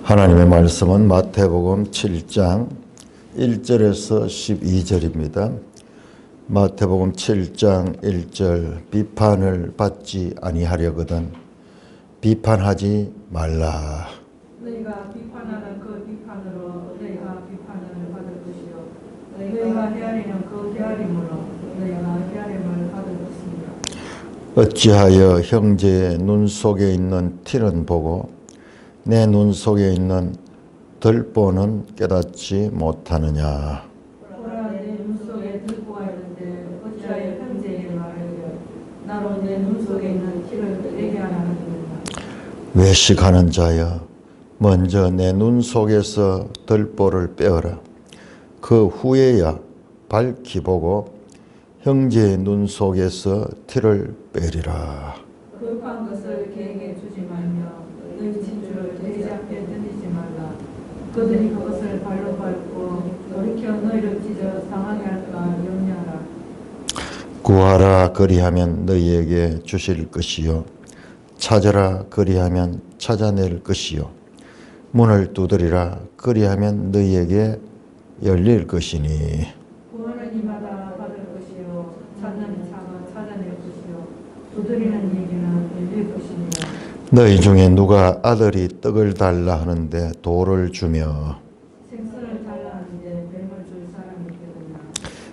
하나님의 말씀은 마태복음 7장 1절에서 12절입니다. 마태복음 7장 1절 비판을 받지 아니하려거든 비판하지 말라. 너희가 비판하는 그 비판으로 너희가 비판을 받을 것이요 너희가 헤아리는 그 헤아림으로 너희가 헤아림을 받을 것이니라. 어찌하여 형제의 눈 속에 있는 티는 보고 내 눈 속에 있는 들보는 깨닫지 못하느냐. 보라 내 눈 속에 들보가 있는데 어찌하여 형제에게 말하여 나로 내 눈 속에 있는 티를 내게 하나 하느냐. 외식하는 자여 먼저 내 눈 속에서 들보를 빼어라. 그 후에야 밝히 보고 형제의 눈 속에서 티를 빼리라. 급한 것을 개에게 주지 말며 너희 진주를 돼지 앞에 던지지 말라. 그들이 그것을 발로 밟고 돌이켜 너희를 찢어 상하게 할까 염려하라. 구하라 그리하면 너희에게 주실 것이요 찾으라 그리하면 찾아낼 것이요 문을 두드리라 그리하면 너희에게 열릴 것이니. 구하는 이마다 받을 것이요 찾는 이마다 찾아낼 것이요 두드리는 이에게는 열릴 것이니라. 너희 중에 누가 아들이 떡을 달라 하는데 돌을 주며 생선을 달라 하는데 뱀을 줄 사람이 있겠느냐.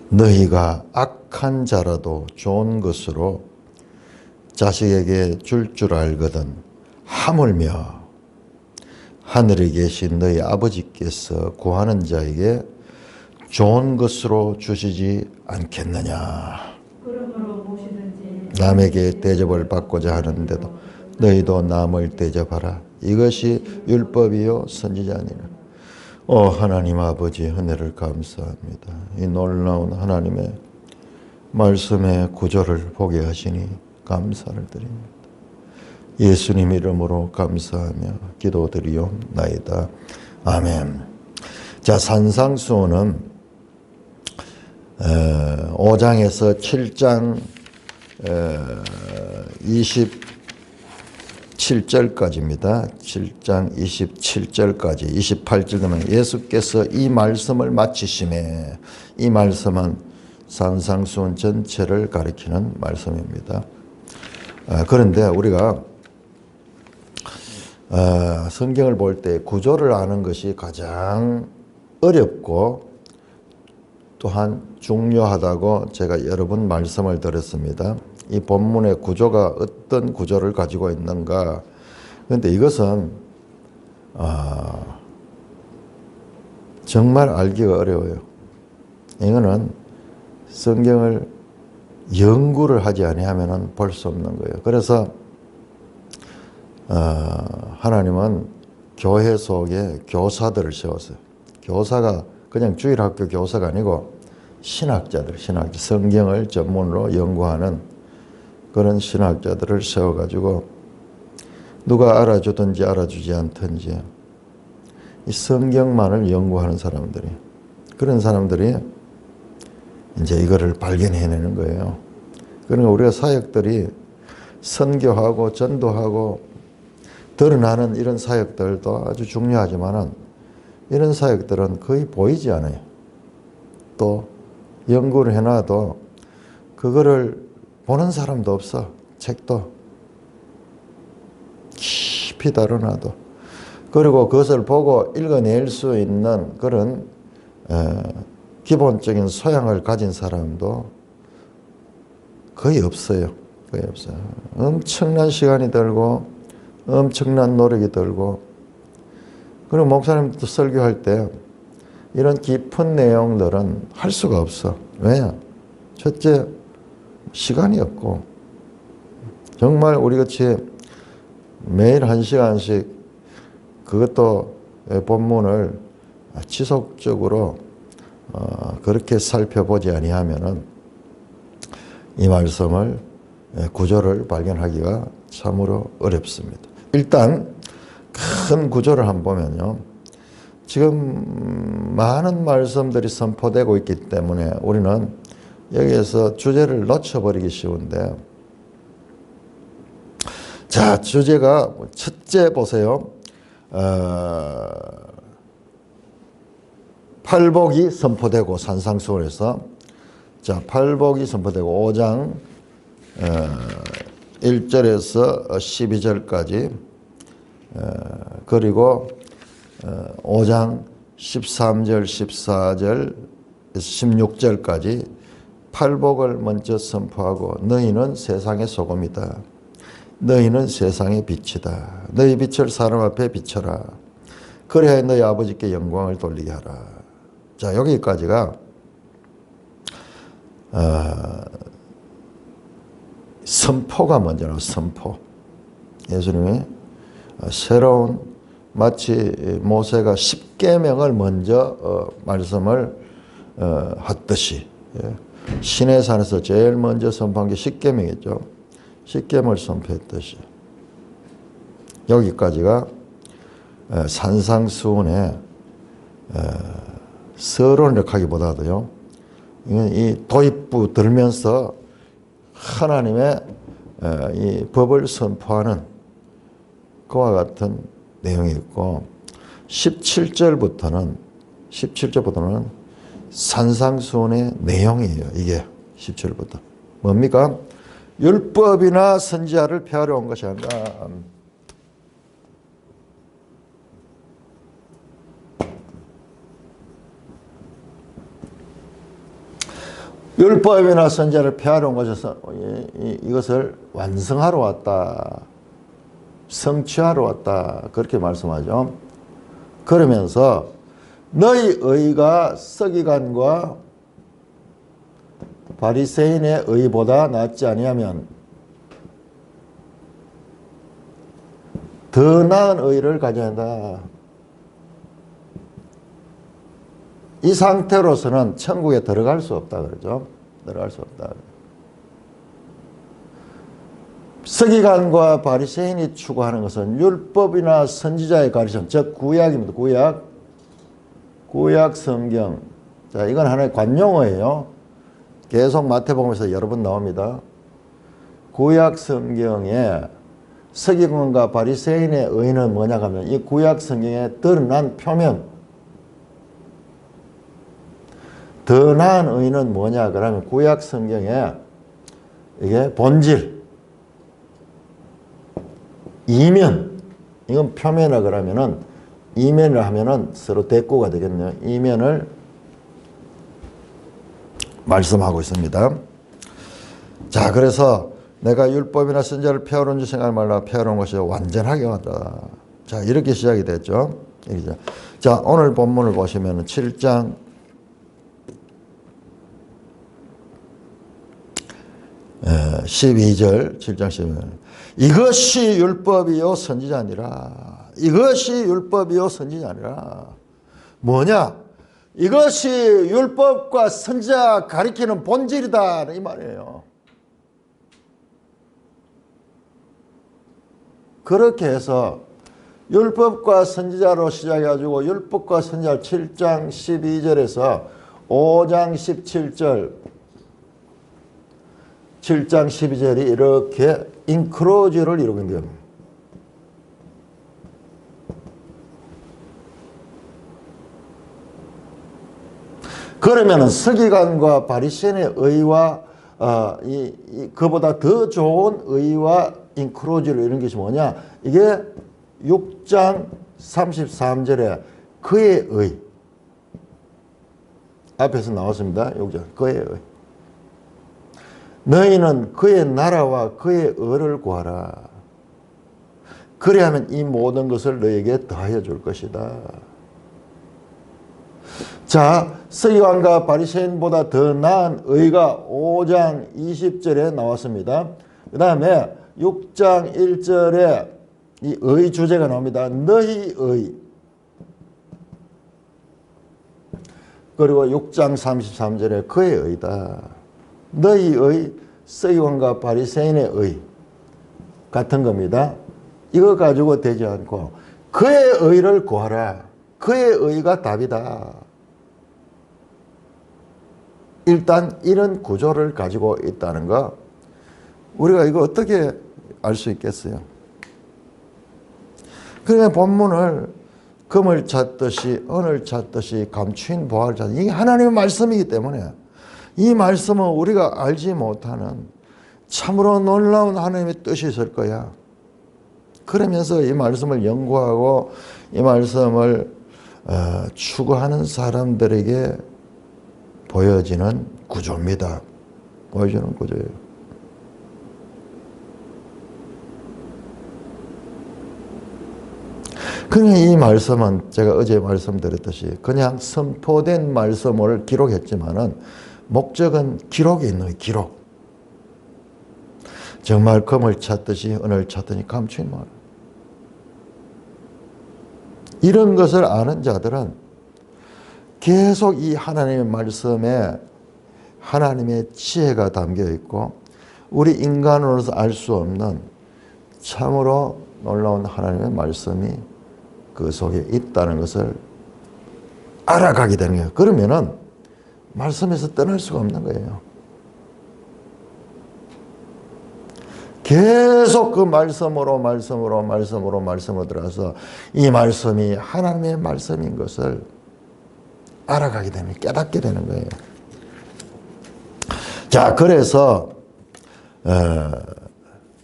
너희가 악한 자라도 좋은 것으로 자식에게 줄 알거든 하물며 하늘에 계신 너희 아버지께서 구하는 자에게 좋은 것으로 주시지 않겠느냐. 그러므로 무엇이든지 남에게 대접을 받고자 하는데도 너희도 남을 대접하라. 이것이 율법이요 선지자니라. 하나님 아버지 은혜를 감사합니다. 이 놀라운 하나님의 말씀의 구조를 보게 하시니 감사를 드립니다. 예수님 이름으로 감사하며 기도드리옵나이다. 아멘. 자, 산상수훈은 5장에서 7장 27절까지입니다. 7장 27절까지 28절 되면 예수께서 이 말씀을 마치심에 이 말씀은 산상수훈 전체를 가리키는 말씀입니다. 그런데 우리가 성경을 볼 때 구조를 아는 것이 가장 어렵고 또한 중요하다고 제가 여러 번 말씀을 드렸습니다. 이 본문의 구조가 어떤 구조를 가지고 있는가. 그런데 이것은 정말 알기가 어려워요. 이거는 성경을 연구를 하지 아니하면 볼 수 없는 거예요. 그래서 하나님은 교회 속에 교사들을 세웠어요. 교사가 그냥 주일학교 교사가 아니고 신학자들, 성경을 전문으로 연구하는 그런 신학자들을 세워가지고 누가 알아주든지 알아주지 않든지 이 성경만을 연구하는 사람들이, 그런 사람들이 이제 이거를 발견해내는 거예요. 그러니까 우리가 사역들이 선교하고 전도하고 드러나는 이런 사역들도 아주 중요하지만은 이런 사역들은 거의 보이지 않아요. 또 연구를 해놔도 그거를 보는 사람도 없어. 책도 깊이 다뤄놔도. 그리고 그것을 보고 읽어낼 수 있는 그런 기본적인 소양을 가진 사람도 거의 없어요. 거의 없어요. 엄청난 시간이 들고 엄청난 노력이 들고, 그리고 목사님도 설교할 때 이런 깊은 내용들은 할 수가 없어. 왜? 첫째, 시간이 없고, 정말 우리같이 매일 1시간씩 그것도 본문을 지속적으로 그렇게 살펴보지 아니하면은 이 말씀을 구조를 발견하기가 참으로 어렵습니다. 일단 큰 구조를 한번 보면요. 지금 많은 말씀들이 선포되고 있기 때문에 우리는 여기에서 주제를 놓쳐버리기 쉬운데, 자, 주제가 첫째 보세요. 팔복이 선포되고 산상수훈에서 자 팔복이 선포되고 5장 1절에서 12절까지 그리고 5장 13절 14절 16절까지 팔복을 먼저 선포하고 너희는 세상의 소금이다. 너희는 세상의 빛이다. 너희 빛을 사람 앞에 비춰라. 그래야 너희 아버지께 영광을 돌리게 하라. 자 여기까지가 선포가 먼저 나와요. 선포. 예수님이 새로운 마치 모세가 십계명을 먼저 말씀을 했듯이 시내산에서 제일 먼저 선포한 게 십계명이죠. 십계명을 선포했듯이 여기까지가 산상수훈의 서론을 하기보다도요. 이 도입부 들면서 하나님의 이 법을 선포하는 그와 같은 내용이 있고 17절부터는 산상수훈의 내용이에요. 이게 17절부터 뭡니까? 율법이나 선지자를 폐하러 온 것이 아니라 율법이나 선지자를 폐하러 온 것에서 이것을 완성하러 왔다. 성취하러 왔다. 그렇게 말씀하죠. 그러면서 너희 의가 서기관과 바리새인의 의보다 낫지 아니하면 더 나은 의를 가져야 한다. 이 상태로서는 천국에 들어갈 수 없다 그러죠. 들어갈 수 없다. 서기관과 바리새인이 추구하는 것은 율법이나 선지자의 가르침, 즉 구약입니다. 구약 성경. 자, 이건 하나의 관용어예요. 계속 마태복음에서 여러 번 나옵니다. 구약 성경에 서기관과 바리새인의 의는 뭐냐 하면 이 구약 성경에 드러난 표면, 더 나은 의는 뭐냐 그러면 구약 성경에 이게 본질, 이면, 이건 표면이라 그러면은 이면을 하면은 서로 대꾸가 되겠네요. 이면을 말씀하고 있습니다. 자, 그래서 내가 율법이나 선지자를 폐하러 온 줄 생각하지 말라. 폐하러 온 것이 완전하게 왔다. 자, 이렇게 시작이 됐죠. 자, 오늘 본문을 보시면 7장 12절 7장 12절 이것이 율법이요 선지자니라. 이것이 율법이요 선지자니라. 뭐냐? 이것이 율법과 선지자 가리키는 본질이다 이 말이에요. 그렇게 해서 율법과 선지자로 시작해가지고 율법과 선지자 7장 12절에서 5장 17절 7장 12절이 이렇게 인크로즈를 이루고 있는 거예요. 그러면은 서기관과 바리새인의 의와 그보다 더 좋은 의와 인크로즈를 이루는 것이 뭐냐? 이게 6장 33절에 그의 의 앞에서 나왔습니다. 6장 그의 의 너희는 그의 나라와 그의 의를 구하라. 그래야만 이 모든 것을 너에게 더하여 줄 것이다. 자, 서기관과 바리새인보다 더 나은 의가 5장 20절에 나왔습니다. 그 다음에 6장 1절에 이 의 주제가 나옵니다. 너희 의. 그리고 6장 33절에 그의 의다. 너희의 서기관과 바리새인의 의 같은 겁니다. 이거 가지고 되지 않고 그의 의를 구하라. 그의 의가 답이다. 일단 이런 구조를 가지고 있다는 거 우리가 이거 어떻게 알 수 있겠어요? 그러니까 본문을 금을 찾듯이 은을 찾듯이 감추인 보화를 찾듯이 이게 하나님의 말씀이기 때문에 이 말씀은 우리가 알지 못하는 참으로 놀라운 하나님의 뜻이 있을 거야. 그러면서 이 말씀을 연구하고 이 말씀을 추구하는 사람들에게 보여지는 구조입니다. 보여지는 구조예요. 그냥 이 말씀은 제가 어제 말씀드렸듯이 그냥 선포된 말씀을 기록했지만은 목적은 기록에 있는 거예요. 기록. 정말 금을 찾듯이 은을 찾더니 감추인 말. 이런 것을 아는 자들은 계속 이 하나님의 말씀에 하나님의 지혜가 담겨 있고 우리 인간으로서 알 수 없는 참으로 놀라운 하나님의 말씀이 그 속에 있다는 것을 알아가게 되는 거예요. 그러면은 말씀에서 떠날 수가 없는 거예요. 계속 그 말씀으로 들어가서 이 말씀이 하나님의 말씀인 것을 알아가게 되는, 깨닫게 되는 거예요. 자, 그래서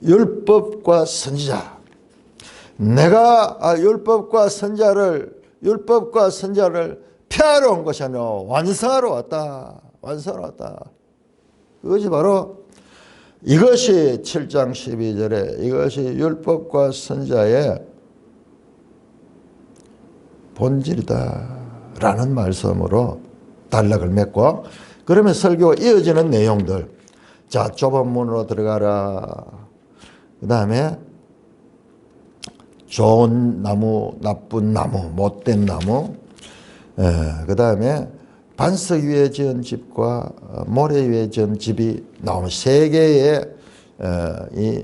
율법과 선지자, 내가 율법과 선자를 폐하러 온 것이 아니라 완성하러 왔다. 그것이 바로 이것이 7장 12절에 이것이 율법과 선자의 본질이다 라는 말씀으로 단락을 맺고, 그러면 설교가 이어지는 내용들, 자, 좁은 문으로 들어가라, 그 다음에 좋은 나무, 나쁜 나무, 못된 나무, 그 다음에 반석 위에 지은 집과 모래 위에 지은 집이 나오는 세 개의 이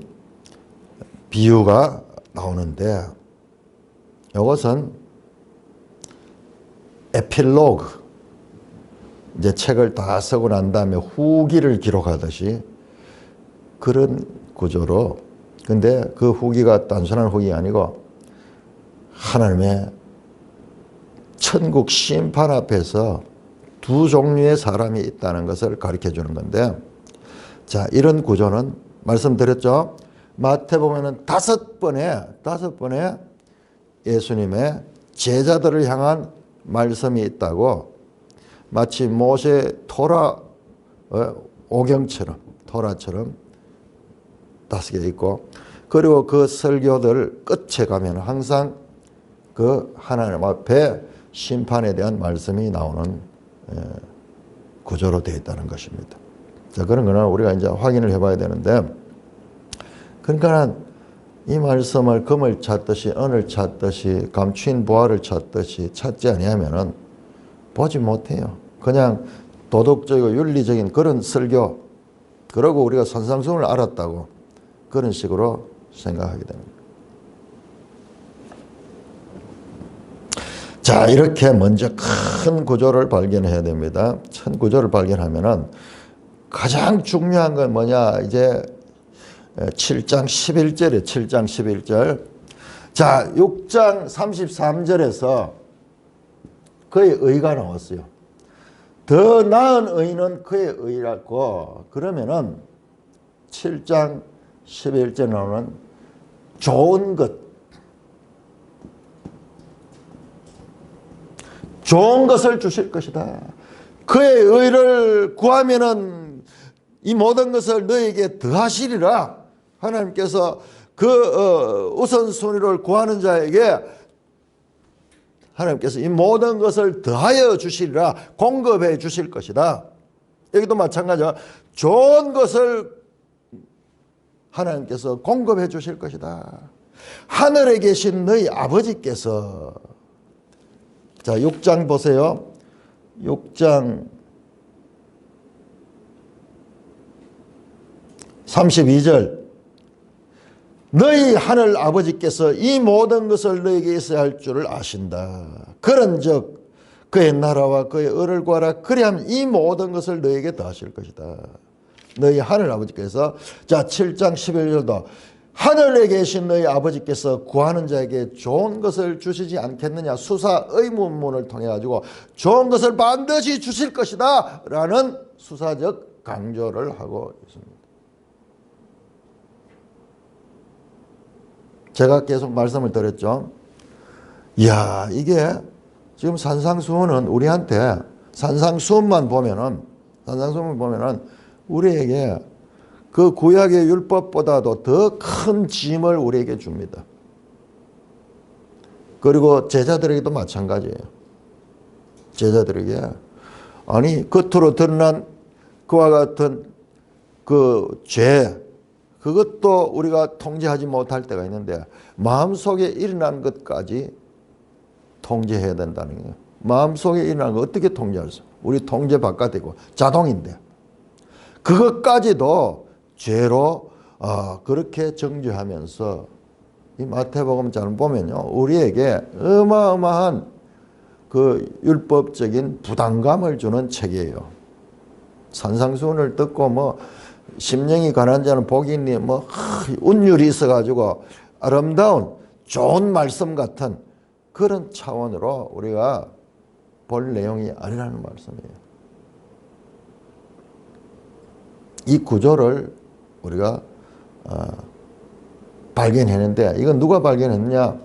비유가 나오는데, 이것은 에필로그, 이제 책을 다 쓰고 난 다음에 후기를 기록하듯이 그런 구조로, 근데 그 후기가 단순한 후기가 아니고 하나님의 천국 심판 앞에서 두 종류의 사람이 있다는 것을 가르쳐 주는 건데, 자, 이런 구조는 말씀드렸죠. 마태복음에는 다섯 번의 예수님의 제자들을 향한 말씀이 있다고, 마치 모세 토라 오경처럼, 토라처럼 다섯 개 있고, 그리고 그 설교들 끝에 가면 항상 그 하나님 앞에 심판에 대한 말씀이 나오는 구조로 되어 있다는 것입니다. 자, 그런 거는 우리가 이제 확인을 해봐야 되는데, 그러니까 이 말씀을 금을 찾듯이 은을 찾듯이 감추인 보화를 찾듯이 찾지 아니하면은 보지 못해요. 그냥 도덕적이고 윤리적인 그런 설교, 그러고 우리가 선상성을 알았다고 그런 식으로 생각하게 됩니다. 자, 이렇게 먼저 큰 구조를 발견해야 됩니다. 큰 구조를 발견하면은 가장 중요한 건 뭐냐, 이제 7장 11절에 7장 11절. 자, 6장 33절에서 그의 의가 나왔어요. 더 나은 의는 그의 의라고. 그러면은 7장 11절에 나오는 좋은 것, 좋은 것을 주실 것이다. 그의 의를 구하면은 이 모든 것을 너에게 더하시리라. 하나님께서 그 우선순위를 구하는 자에게 하나님께서 이 모든 것을 더하여 주시리라. 공급해 주실 것이다. 여기도 마찬가지야. 좋은 것을 하나님께서 공급해 주실 것이다. 하늘에 계신 너희 아버지께서, 자, 6장 보세요. 6장 32절. 너희 하늘 아버지께서 이 모든 것을 너에게 있어야 할 줄을 아신다. 그런즉 그의 나라와 그의 의를 구하라. 그리하면 이 모든 것을 너에게 더하실 것이다. 너희 하늘 아버지께서, 자, 7장 11절도 하늘에 계신 너희 아버지께서 구하는 자에게 좋은 것을 주시지 않겠느냐. 수사 의문문을 통해 가지고 좋은 것을 반드시 주실 것이다 라는 수사적 강조를 하고 있습니다. 제가 계속 말씀을 드렸죠. 이야, 이게 지금 산상수훈은 우리한테 산상수훈만 보면은 우리에게 그 구약의 율법보다도 더 큰 짐을 우리에게 줍니다. 그리고 제자들에게도 마찬가지예요. 제자들에게 아니 겉으로 드러난 그와 같은 그 죄, 그것도 우리가 통제하지 못할 때가 있는데 마음속에 일어난 것까지 통제해야 된다는 거예요. 마음속에 일어난 거 어떻게 통제할 수? 우리 통제 바깥이고 자동인데 그것까지도 죄로 그렇게 정죄하면서 이 마태복음 잘 보면요, 우리에게 어마어마한 그 율법적인 부담감을 주는 책이에요. 산상수훈을 듣고 뭐 심령이 가난한 자는 복이 있니 뭐 운율이 있어가지고 아름다운 좋은 말씀 같은 그런 차원으로 우리가 볼 내용이 아니라는 말씀이에요. 이 구조를 우리가 발견했는데 이건 누가 발견했냐?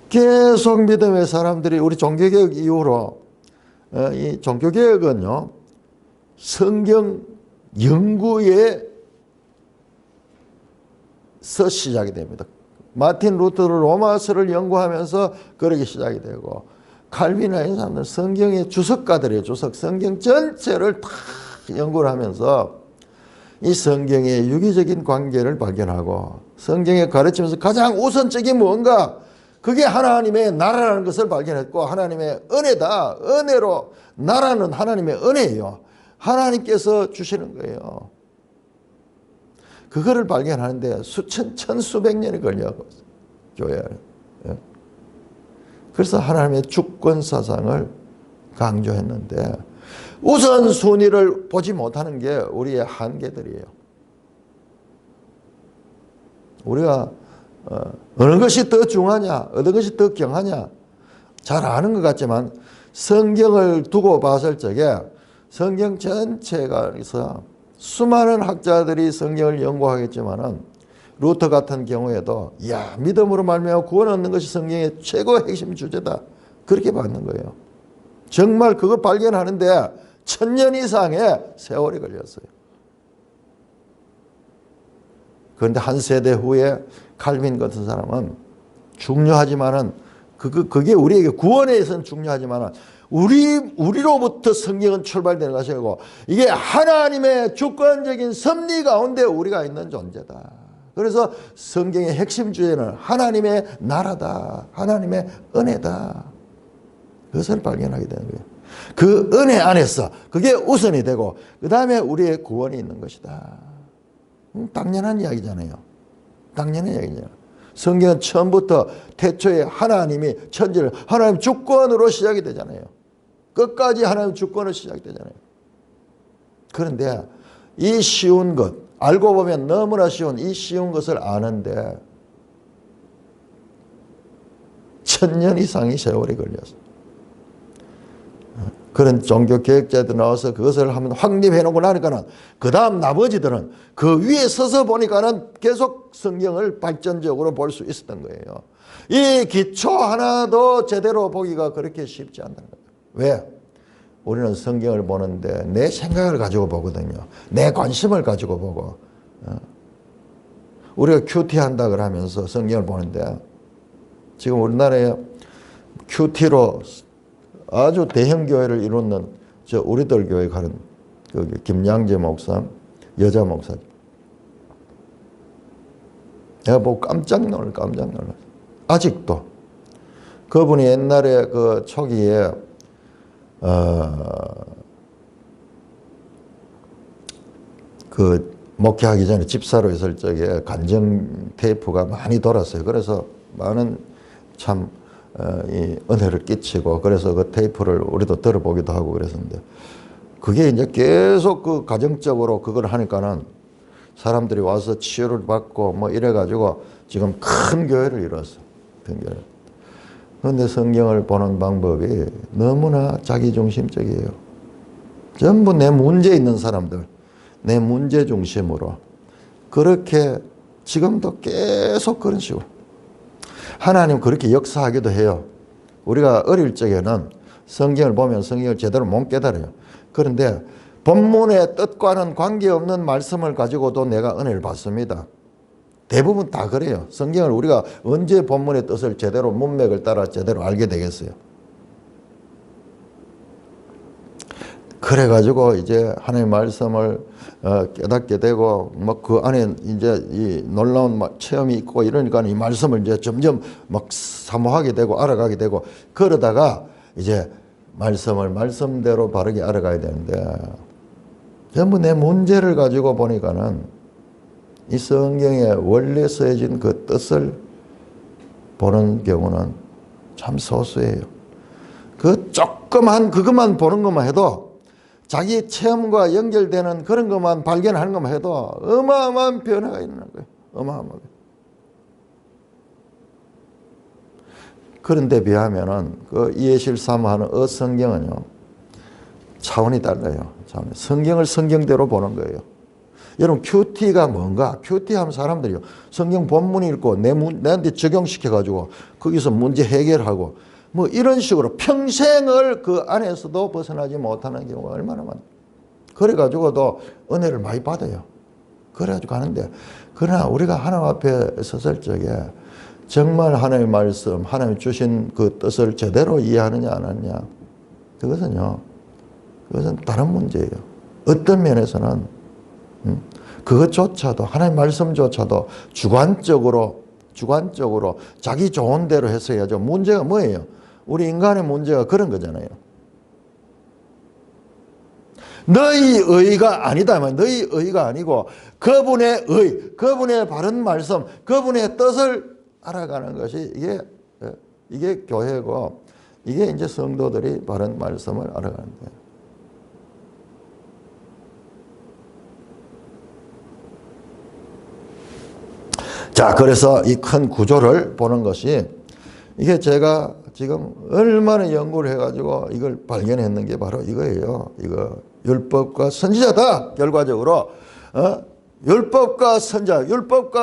계속 믿음의 사람들이 우리 종교개혁 이후로 이 종교개혁은요 성경 연구에서 시작이 됩니다. 마틴 루터를 로마서를 연구하면서 그러기 시작이 되고 칼빈이나 이런 사람들은 성경의 주석가들이에요. 주석 성경 전체를 다 연구를 하면서 이 성경의 유기적인 관계를 발견하고 성경의 가르치면서 가장 우선적인 뭔가 그게 하나님의 나라라는 것을 발견했고 하나님의 은혜다. 은혜로 나라는 하나님의 은혜예요. 하나님께서 주시는 거예요. 그거를 발견하는데 천수백 년이 걸려줘야 해요. 그래서 하나님의 주권 사상을 강조했는데 우선순위를 보지 못하는 게 우리의 한계들이에요. 우리가 어느 것이 더 중하냐, 어느 것이 더 경하냐 잘 아는 것 같지만 성경을 두고 봤을 적에 성경 전체가 있어 수많은 학자들이 성경을 연구하겠지만은 루터 같은 경우에도 야 믿음으로 말미암아 구원 얻는 것이 성경의 최고의 핵심 주제다 그렇게 받는 거예요. 정말 그거 발견하는데 1000년 이상의 세월이 걸렸어요. 그런데 한 세대 후에 칼빈 같은 사람은 중요하지만은 그게 우리에게 구원에 있어서는 중요하지만은 우리로부터 성경은 출발되는 것이고 이게 하나님의 주권적인 섭리 가운데 우리가 있는 존재다. 그래서 성경의 핵심 주제는 하나님의 나라다. 하나님의 은혜다. 그것을 발견하게 되는 거예요. 그 은혜 안에서 그게 우선이 되고 그 다음에 우리의 구원이 있는 것이다. 당연한 이야기잖아요. 당연한 이야기잖아요. 성경은 처음부터 태초에 하나님이 천지를 하나님 주권으로 시작이 되잖아요. 끝까지 하나님 주권으로 시작이 되잖아요. 그런데 이 쉬운 것, 알고 보면 너무나 쉬운 이 쉬운 것을 아는데 1000년 이상의 세월이 걸렸어요. 그런 종교 개혁자들 나와서 그것을 한번 확립해 놓고 나니까는 그 다음 나머지들은 그 위에 서서 보니까는 계속 성경을 발전적으로 볼 수 있었던 거예요. 이 기초 하나도 제대로 보기가 그렇게 쉽지 않다는 거예요. 왜? 우리는 성경을 보는데 내 생각을 가지고 보거든요. 내 관심을 가지고 보고. 우리가 큐티한다 그러면서 성경을 보는데 지금 우리나라에 큐티로 아주 대형 교회를 이루는 저 우리들 교회 가는 그 김양재 목사, 여자 목사. 내가 보고 깜짝 놀라. 아직도 그분이 옛날에 그 초기에 그 목회하기 전에 집사로 있을 적에 간증 테이프가 많이 돌았어요. 그래서 많은 참 이 은혜를 끼치고 그래서 그 테이프를 우리도 들어보기도 하고 그랬었는데 그게 이제 계속 그 가정적으로 그걸 하니까는 사람들이 와서 치유를 받고 뭐 이래가지고 지금 큰 교회를 이뤘어. 큰 교회. 그런데 성경을 보는 방법이 너무나 자기중심적이에요. 전부 내 문제 있는 사람들, 내 문제 중심으로 그렇게 지금도 계속 그런 식으로 하나님 그렇게 역사하기도 해요. 우리가 어릴 적에는 성경을 보면 성경을 제대로 못 깨달아요. 그런데 본문의 뜻과는 관계없는 말씀을 가지고도 내가 은혜를 받습니다. 대부분 다 그래요. 성경을 우리가 언제 본문의 뜻을 제대로 문맥을 따라 제대로 알게 되겠어요. 그래가지고 이제 하나님의 말씀을 깨닫게 되고 뭐 그 안에 이제 이 놀라운 체험이 있고 이러니까 이 말씀을 이제 점점 막 사모하게 되고 알아가게 되고 그러다가 이제 말씀을 말씀대로 바르게 알아가야 되는데 전부 내 문제를 가지고 보니까는 이 성경에 원래 쓰여진 그 뜻을 보는 경우는 참 소수예요. 그 조그만 그것만 보는 것만 해도 자기 체험과 연결되는 그런 것만 발견하는 것만 해도 어마어마한 변화가 있는 거예요. 어마어마하게. 그런데 비하면은 그 이해실 사모하는 어성경은요 차원이 달라요. 성경을 성경대로 보는 거예요. 여러분 큐티가 뭔가? 큐티 하면 사람들이요 성경 본문 읽고 내한테 적용시켜가지고 거기서 문제 해결하고 뭐 이런 식으로 평생을 그 안에서도 벗어나지 못하는 경우가 얼마나 많아요. 그래가지고도 은혜를 많이 받아요. 그래가지고 가는데 그러나 우리가 하나님 앞에 섰을 적에 정말 하나님의 말씀, 하나님이 주신 그 뜻을 제대로 이해하느냐 안 하느냐 그것은 다른 문제예요. 어떤 면에서는 그것조차도 하나님의 말씀조차도 주관적으로 자기 좋은 대로 해서 해야죠. 문제가 뭐예요? 우리 인간의 문제가 그런 거잖아요. 너희 의가 아니다. 너희 의가 아니고 그분의 의, 그분의 바른 말씀, 그분의 뜻을 알아가는 것이 이게 교회고 이게 이제 성도들이 바른 말씀을 알아가는 거예요. 자, 그래서 이 큰 구조를 보는 것이 이게 제가 지금 얼마나 연구를 해가지고 이걸 발견했는 게 바로 이거예요. 이거 율법과 선지자다. 결과적으로 율법과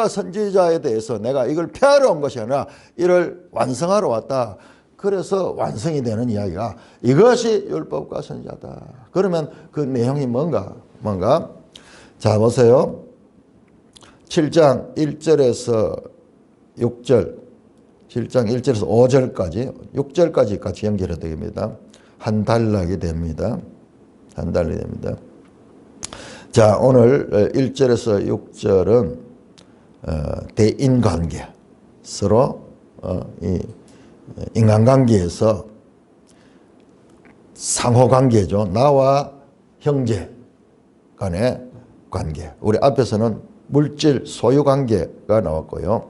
선지자에 대해서 내가 이걸 폐하러 온 것이 아니라 이를 완성하러 왔다. 그래서 완성이 되는 이야기가 이것이 율법과 선지자다. 그러면 그 내용이 뭔가? 자, 보세요. 7장 1절에서 6절, 7장 1절에서 5절까지, 6절까지 같이 연결해야 됩니다. 한 단락이 됩니다. 한 단락이 됩니다. 자, 오늘 1절에서 6절은 대인관계, 서로 이 인간관계에서 상호관계죠. 나와 형제 간의 관계. 우리 앞에서는 물질 소유관계가 나왔고요.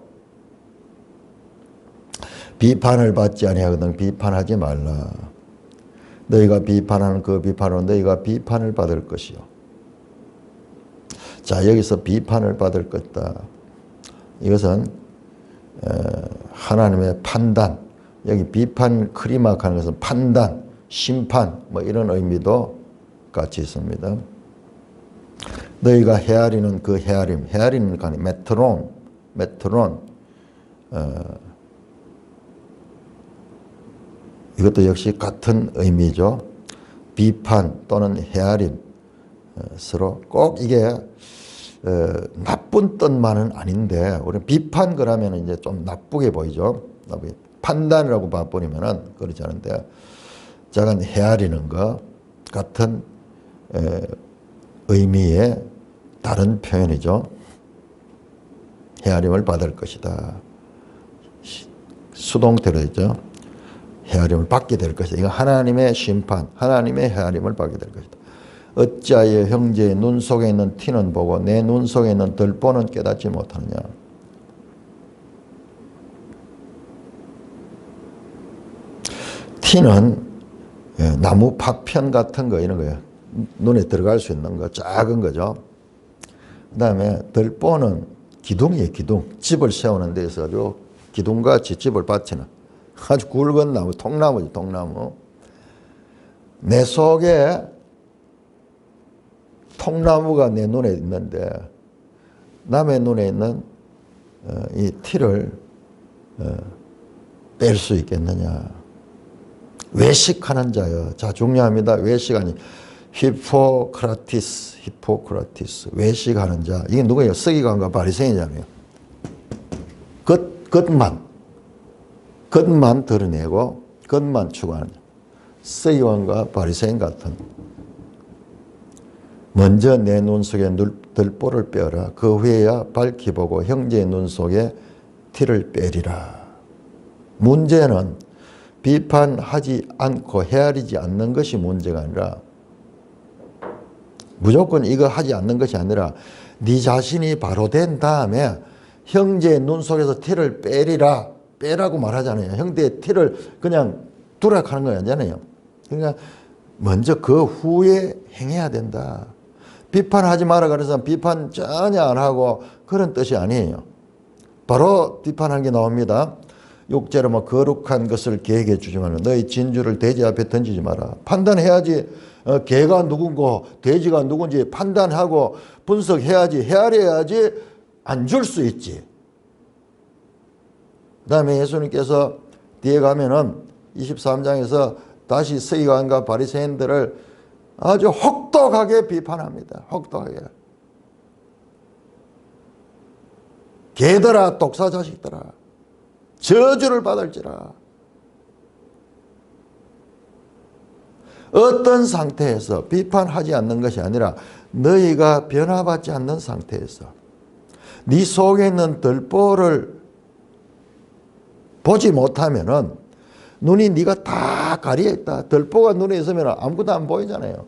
비판을 받지 아니하거든 비판하지 말라. 너희가 비판하는 그 비판으로 너희가 비판을 받을 것이요. 자, 여기서 비판을 받을 것이다. 이것은 하나님의 판단, 여기 비판 크리막하는 것은 판단, 심판 뭐 이런 의미도 같이 있습니다. 너희가 헤아리는 그 헤아리는 그 메트론, 이것도 역시 같은 의미죠. 비판 또는 헤아림, 서로 꼭 이게 나쁜 뜻만은 아닌데, 우리 비판 그러면 이제 좀 나쁘게 보이죠. 판단이라고 봐버리면은 그렇지 않은데, 작은 헤아리는 것 같은 의미의 다른 표현이죠. 헤아림을 받을 것이다. 수동태로 했죠. 헤아림을 받게 될 것이다. 이거 하나님의 심판, 하나님의 헤아림을 받게 될 것이다. 어찌하여 형제의 눈 속에 있는 티는 보고 내 눈 속에 있는 들보는 깨닫지 못하느냐. 티는 나무 파편 같은 거 이런 거예요. 눈에 들어갈 수 있는 거, 작은 거죠. 그다음에 들보는 기둥이에요. 기둥. 집을 세우는 데 있어가지고 기둥같이 집을 받치는 아주 굵은 나무, 통나무지, 통나무. 내 속에 통나무가 내 눈에 있는데 남의 눈에 있는 이 티를 뺄 수 있겠느냐. 외식하는 자여. 자, 중요합니다. 외식 아니 히포크라티스, 히포크라티스. 외식하는 자. 이게 누구예요? 서기관과 바리새인이잖아요. 겉만 드러내고 겉만 추구하는 자. 서기관과 바리새인 같은. 먼저 내 눈 속에 들보를 빼어라. 그 후에야 밝히 보고 형제의 눈 속에 티를 빼리라. 문제는 비판하지 않고 헤아리지 않는 것이 문제가 아니라 무조건 이거 하지 않는 것이 아니라 네 자신이 바로 된 다음에 형제의 눈 속에서 티를 빼리라. 빼라고 말하잖아요. 형제의 티를 그냥 두라 하는 거 아니잖아요. 그러니까 먼저 그 후에 행해야 된다. 비판하지 마라 그래서 비판 전혀 안 하고 그런 뜻이 아니에요. 바로 비판한 게 나옵니다. 6절에 뭐 거룩한 것을 계획해 주지 마라. 너희 진주를 돼지 앞에 던지지 마라. 판단해야지. 개가 누군고 돼지가 누군지 판단하고 분석해야지. 헤아려야지 안 줄 수 있지. 그 다음에 예수님께서 뒤에 가면은 23장에서 다시 서기관과 바리새인들을 아주 혹독하게 비판합니다. 혹독하게. 개들아 독사 자식들아 저주를 받을지라. 어떤 상태에서 비판하지 않는 것이 아니라 너희가 변화받지 않는 상태에서 네 속에 있는 들보를 보지 못하면은 눈이 네가 다 가려 있다. 들보가 눈에 있으면 아무것도 안 보이잖아요.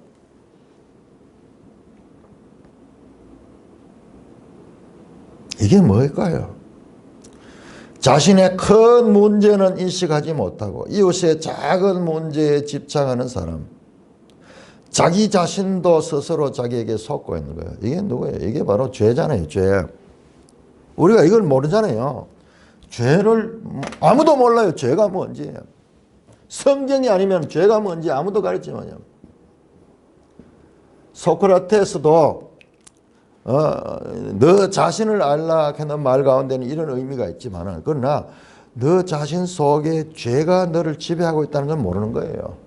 이게 뭘까요? 자신의 큰 문제는 인식하지 못하고 이웃의 작은 문제에 집착하는 사람. 자기 자신도 스스로 자기에게 속고 있는 거예요. 이게 누구예요? 이게 바로 죄잖아요. 죄. 우리가 이걸 모르잖아요. 죄를 아무도 몰라요. 죄가 뭔지. 성경이 아니면 죄가 뭔지 아무도 가르치면요. 소크라테스도 너 자신을 알라 하는 말 가운데는 이런 의미가 있지만 그러나 너 자신 속에 죄가 너를 지배하고 있다는 걸 모르는 거예요.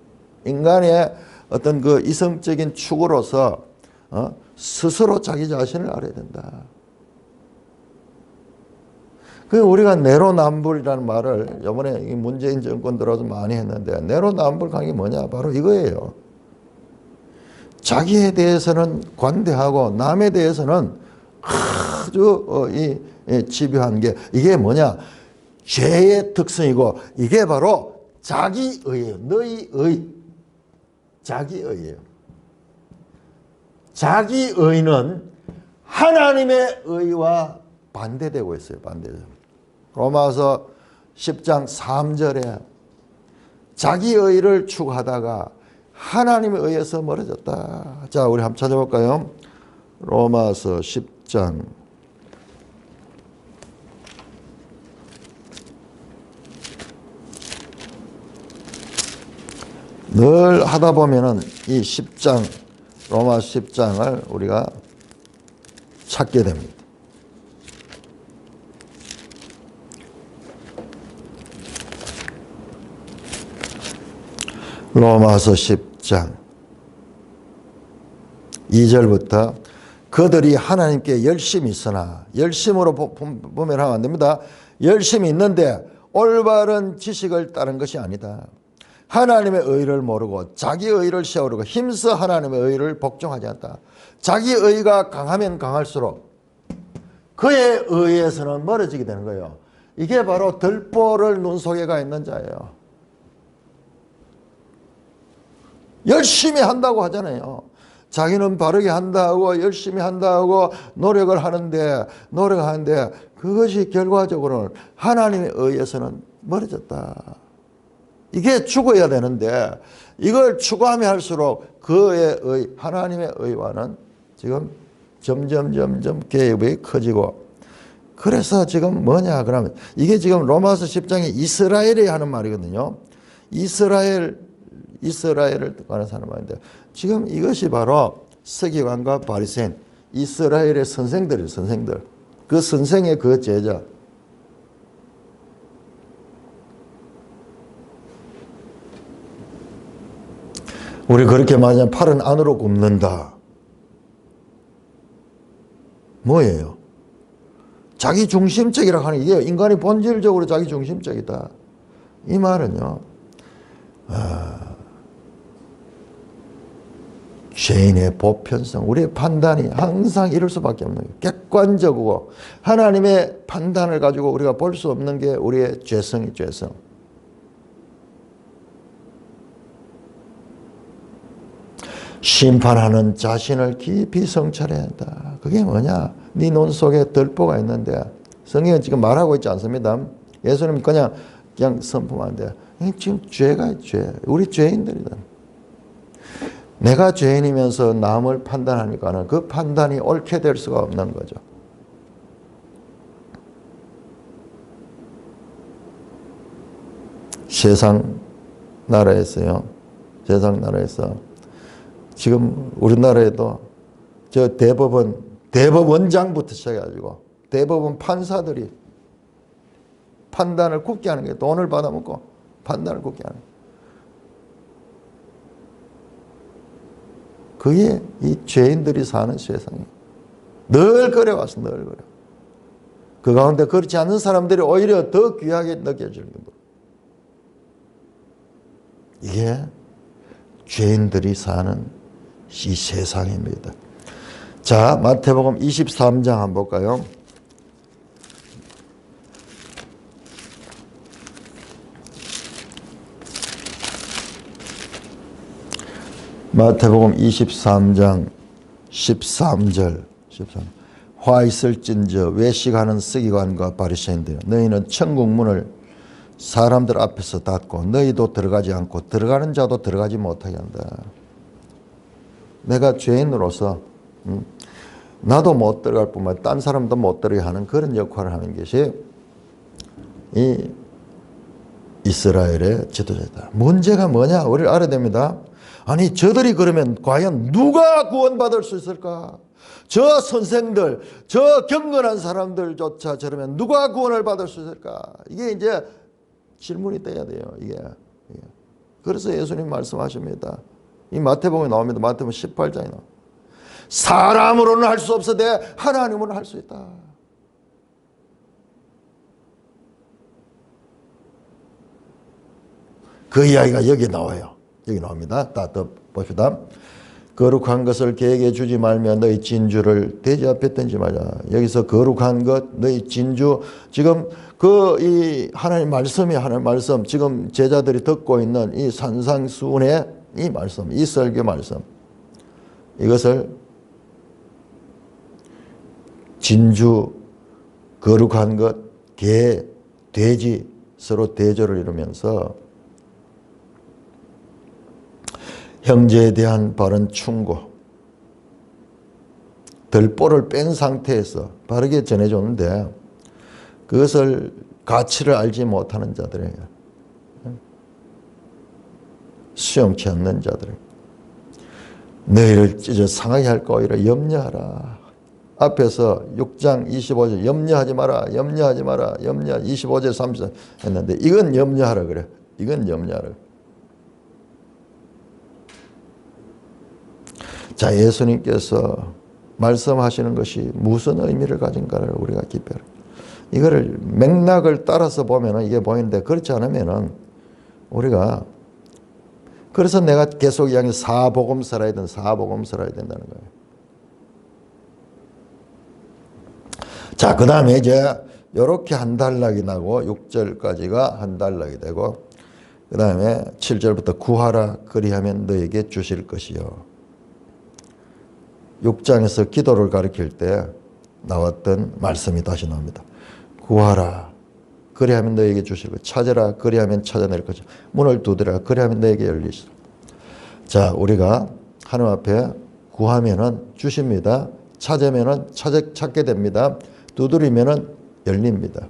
인간의 어떤 그 이성적인 축으로서 스스로 자기 자신을 알아야 된다. 그 우리가 내로남불이라는 말을 이번에 문재인 정권 들어서 많이 했는데 내로남불한 게 뭐냐? 바로 이거예요. 자기에 대해서는 관대하고 남에 대해서는 아주 집요한 게 이게 뭐냐? 죄의 특성이고 이게 바로 자기의예요. 너의 의. 자기의예요. 자기의는 하나님의 의와 반대되고 있어요. 반대되고. 로마서 10장 3절에 자기의를 추구하다가 하나님에 의해서 멀어졌다. 자, 우리 한번 찾아볼까요? 로마서 10장 늘 하다 보면은 이 10장 로마 10장을 우리가 찾게 됩니다. 로마서 10장 2절부터 그들이 하나님께 열심히 있으나 열심으로 보면 하면 안 됩니다. 열심히 있는데 올바른 지식을 따른 것이 아니다. 하나님의 의를 모르고 자기 의를 세우려고 힘써 하나님의 의를 복종하지 않다. 자기 의가 강하면 강할수록 그의 의에서는 멀어지게 되는 거예요. 이게 바로 들보를 눈 속에 가 있는 자예요. 열심히 한다고 하잖아요. 자기는 바르게 한다고 열심히 한다고 노력하는데 그것이 결과적으로는 하나님의 의에서는 멀어졌다. 이게 추구해야 되는데 이걸 추구하면 할수록 그의 의, 하나님의 의와는 지금 점점 개입이 커지고, 그래서 지금 뭐냐 그러면 이게 지금 로마서 10장에 이스라엘이 하는 말이거든요. 이스라엘을 뜻하는 사람 말인데, 지금 이것이 바로 서기관과 바리새인, 이스라엘의 선생들이에요. 선생들. 그 선생의 그 제자. 우리 그렇게 말하면 팔은 안으로 굽는다. 뭐예요? 자기 중심적이라고 하는 게 인간이 본질적으로 자기 중심적이다. 이 말은요, 죄인의 보편성, 우리의 판단이 항상 이럴 수밖에 없는 거예요. 객관적이고 하나님의 판단을 가지고 우리가 볼 수 없는 게 우리의 죄성이 죄성. 심판하는 자신을 깊이 성찰해야 한다. 그게 뭐냐? 네 눈 속에 들보가 있는데, 성경은 지금 말하고 있지 않습니다. 예수님 그냥 선포하면 안 돼요. 지금 죄가 죄. 우리 죄인들이다. 내가 죄인이면서 남을 판단하니까는 그 판단이 옳게 될 수가 없는 거죠. 세상 나라에서요. 세상 나라에서 지금 우리나라에도 저 대법원장부터 시작해가지고 대법원 판사들이 판단을 굳게 하는 게 돈을 받아먹고 판단을 굳게 하는 거예요. 그게 이 죄인들이 사는 세상이에요. 늘 그래왔어, 늘 그래. 그 가운데 그렇지 않은 사람들이 오히려 더 귀하게 느껴지는 겁니다. 이게 죄인들이 사는 이 세상입니다. 자, 마태복음 23장 한번 볼까요? 마태복음 23장 13절. 화 있을진저 외식하는 서기관과 바리새인들, 너희는 천국 문을 사람들 앞에서 닫고 너희도 들어가지 않고 들어가는 자도 들어가지 못하게 한다. 내가 죄인으로서 나도 못 들어갈 뿐만 아니라 딴 사람도 못 들어가게 하는 그런 역할을 하는 것이 이 이스라엘의 지도자다. 문제가 뭐냐? 우리를 알아야 됩니다. 아니 저들이 그러면 과연 누가 구원받을 수 있을까? 저 선생들, 저 경건한 사람들조차 저러면 누가 구원을 받을 수 있을까? 이게 이제 질문이 돼야 돼요. 이게. 그래서 예수님 말씀하십니다. 이 마태복음에 나옵니다. 마태복음 18장에 나옵니다. 사람으로는 할 수 없으되 하나님으로는 할 수 있다. 그 이야기가 여기 나와요. 여기 나옵니다. 더 봅시다. 거룩한 것을 개에게 주지 말며 너희 진주를 돼지 앞에 던지 말자. 여기서 거룩한 것, 너희 진주, 지금 이 하나님 말씀이 하나님 말씀, 지금 제자들이 듣고 있는 이 산상수훈의 이 말씀, 이 설교 말씀, 이것을 진주, 거룩한 것, 개, 돼지 서로 대조를 이루면서 형제에 대한 바른 충고, 들보를 뺀 상태에서 바르게 전해줬는데 그것을 가치를 알지 못하는 자들에게, 수용치 않는 자들에게 너희를 찢어 상하게 할까 오히려 염려하라. 앞에서 6장 25절 염려하지 마라, 염려하지 마라, 25절 30절 했는데 이건 염려하라 그래. 이건 염려하라. 자, 예수님께서 말씀하시는 것이 무슨 의미를 가진가를 우리가 깊이 알아요. 이거를 맥락을 따라서 보면 이게 보이는데 그렇지 않으면 우리가, 그래서 내가 계속 이야기 사복음 살아야 된다는 거예요. 자, 그 다음에 이제 이렇게 한 단락이 나고 6절까지가 한 단락이 되고 그 다음에 7절부터 구하라 그리하면 너에게 주실 것이요. 6장에서 기도를 가리킬 때 나왔던 말씀이 다시 나옵니다. 구하라 그리하면 너에게 주실 것, 찾으라 그리하면 찾아낼 것이요, 문을 두드리라 그리하면 너에게 열리시리라. 자, 우리가 하나님 앞에 구하면은 주십니다. 찾으면은 찾게 됩니다. 두드리면은 열립니다.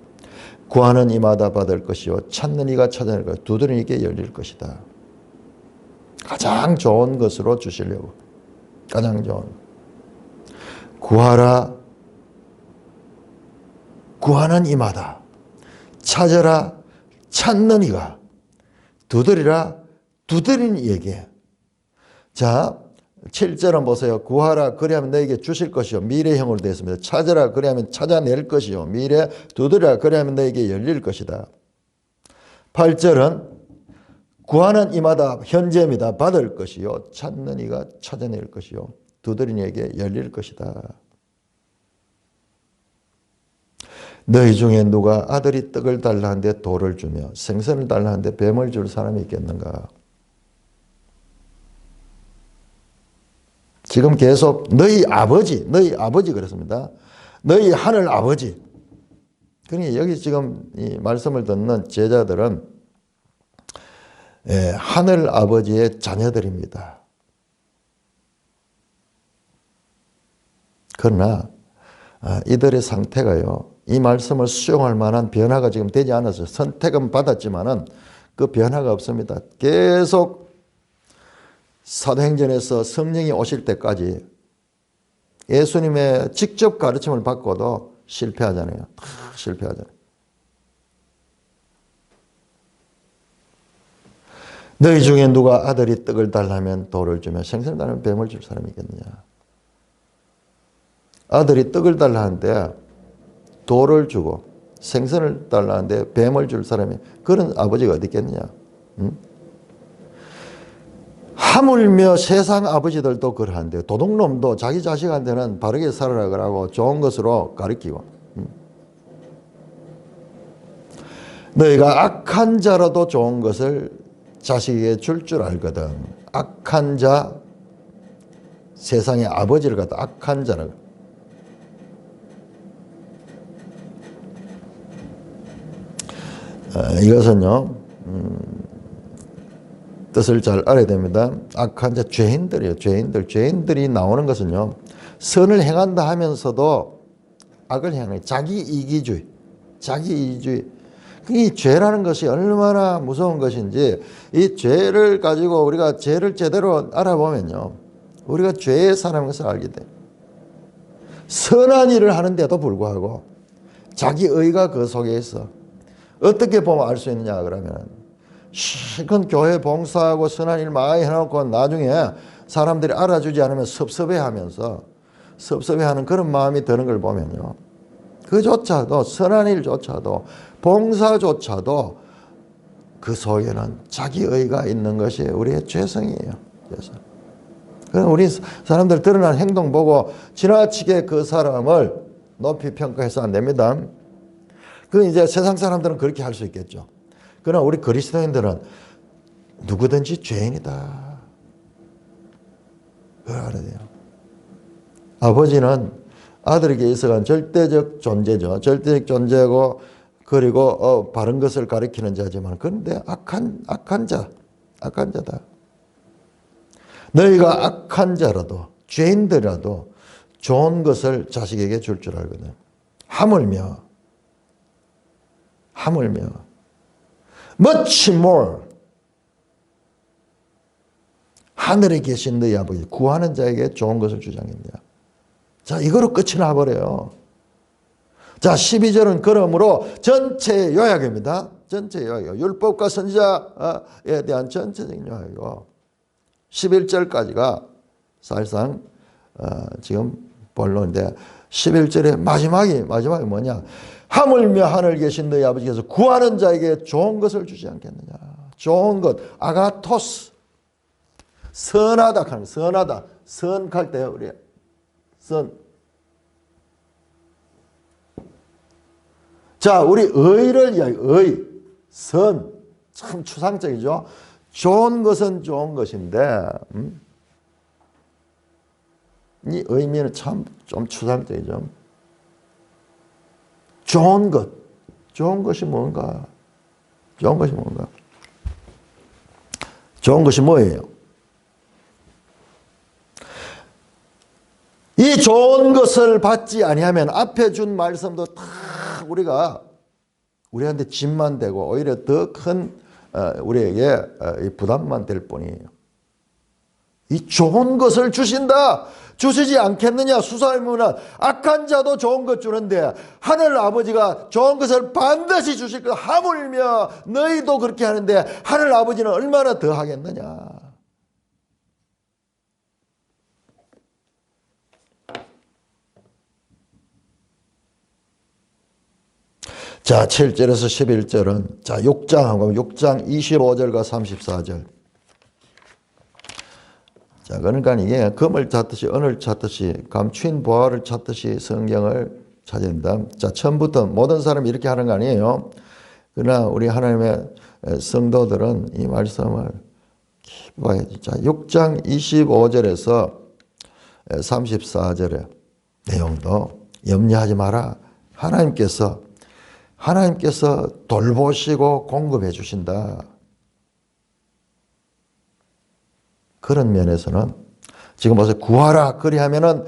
구하는 이마다 받을 것이요 찾는 이가 찾아낼 것, 두드리는 이게 열릴 것이다. 가장 좋은 것으로 주시려고. 가장 좋은. 구하라. 구하는 이마다. 찾아라. 찾는 이가. 두드리라. 두드리는 이에게. 자, 7절은 보세요. 구하라 그리하면 너에게 주실 것이요 미래형으로 되어 있습니다. 찾아라 그리하면 찾아낼 것이요 미래. 두드리라 그리하면 너에게 열릴 것이다. 8절은 구하는 이마다 현재입니다. 받을 것이요 찾는 이가 찾아낼 것이요 두드리는 이에게 열릴 것이다. 너희 중에 누가 아들이 떡을 달라 하는데 돌을 주며 생선을 달라 하는데 뱀을 줄 사람이 있겠는가? 지금 계속 너희 아버지 그랬습니다. 너희 하늘 아버지. 그러니 여기 지금 이 말씀을 듣는 제자들은 하늘 아버지의 자녀들입니다. 그러나 이들의 상태가요, 이 말씀을 수용할 만한 변화가 지금 되지 않았어요. 선택은 받았지만은 그 변화가 없습니다. 계속 사도행전에서 성령이 오실 때까지 예수님의 직접 가르침을 받고도 실패하잖아요. 다 실패하잖아요. 너희 중에 누가 아들이 떡을 달라면 돌을 주며 생선을 달라면 뱀을 줄 사람이 있겠느냐. 아들이 떡을 달라 하는데 돌을 주고 생선을 달라 하는데 뱀을 줄 사람이, 그런 아버지가 어디 있겠느냐. 응? 하물며 세상 아버지들도 그러한데 도둑놈도 자기 자식한테는 바르게 살아라 그러고 좋은 것으로 가르치고, 너희가 악한 자라도 좋은 것을 자식에게 줄 알거든. 악한 자, 세상의 아버지를 갖다 악한 자라고. 이것은요, 뜻을 잘 알아야 됩니다. 악한 자, 죄인들이에요. 죄인들이 나오는 것은요, 선을 행한다 하면서도 악을 행하는 자기 이기주의. 이 죄라는 것이 얼마나 무서운 것인지, 이 죄를 가지고 우리가 죄를 제대로 알아보면요, 우리가 죄의 사람인 것을 알게 돼요. 선한 일을 하는데도 불구하고 자기 의가 그 속에 있어. 어떻게 보면 알 수 있느냐 그러면, 실컷 교회 봉사하고 선한 일 많이 해놓고 나중에 사람들이 알아주지 않으면 섭섭해하는 그런 마음이 드는 걸 보면요, 그조차도, 선한 일조차도, 봉사조차도 그 속에는 자기의가 있는 것이 우리의 죄성이에요. 그럼 우리 사람들 드러난 행동 보고 지나치게 그 사람을 높이 평가해서 안 됩니다. 이제 세상 사람들은 그렇게 할 수 있겠죠. 그러나 우리 그리스도인들은 누구든지 죄인이다. 그걸 알아야 돼요. 아버지는 아들에게 있어간 절대적 존재죠. 절대적 존재고, 그리고 바른 것을 가리키는 자지만, 그런데 악한 자다. 너희가 악한 자라도, 죄인들이라도 좋은 것을 자식에게 줄 알거든. 하물며 much more 하늘에 계신 너희 아버지, 구하는 자에게 좋은 것을 주지 않겠냐. 자, 이거로 끝이 나버려요. 자, 12절은 그러므로 전체 요약입니다. 전체 요약. 율법과 선지자에 대한 전체적인 요약이고, 11절까지가 사실상 지금 본론인데, 11절의 마지막이 뭐냐. 하물며 하늘 계신 너희 아버지께서 구하는 자에게 좋은 것을 주지 않겠느냐. 좋은 것, 아가토스. 선하다. 선할 때요, 우리. 선. 자, 우리 의를 이야기, 선. 참 추상적이죠. 좋은 것은 좋은 것인데, 이 의미는 참 좀 추상적이죠. 좋은 것이 뭔가? 좋은 것이 뭐예요? 이 이 좋은 것을 받지 아니하면 앞에 준 말씀도 다 우리한테 짐만 되고 오히려 더 큰 우리에게 부담만 될 뿐이에요. 이 좋은 것을 주신다. 주시지 않겠느냐. 수사의문은 악한 자도 좋은 것 주는데 하늘 아버지가 좋은 것을 반드시 주실 것. 하물며 너희도 그렇게 하는데 하늘 아버지는 얼마나 더 하겠느냐. 자, 7절에서 11절은 자 6장 25절과 34절. 자, 그러니까 이게 금을 찾듯이 은을 찾듯이 감추인 보화를 찾듯이 성경을 찾아야 된다. 자, 처음부터 모든 사람이 이렇게 하는 거 아니에요. 그러나 우리 하나님의 성도들은 이 말씀을 깊이 봐야지. 자, 6장 25절에서 34절의 내용도 염려하지 마라. 하나님께서 돌보시고 공급해 주신다. 그런 면에서는 지금 보세요. 구하라. 그리하면은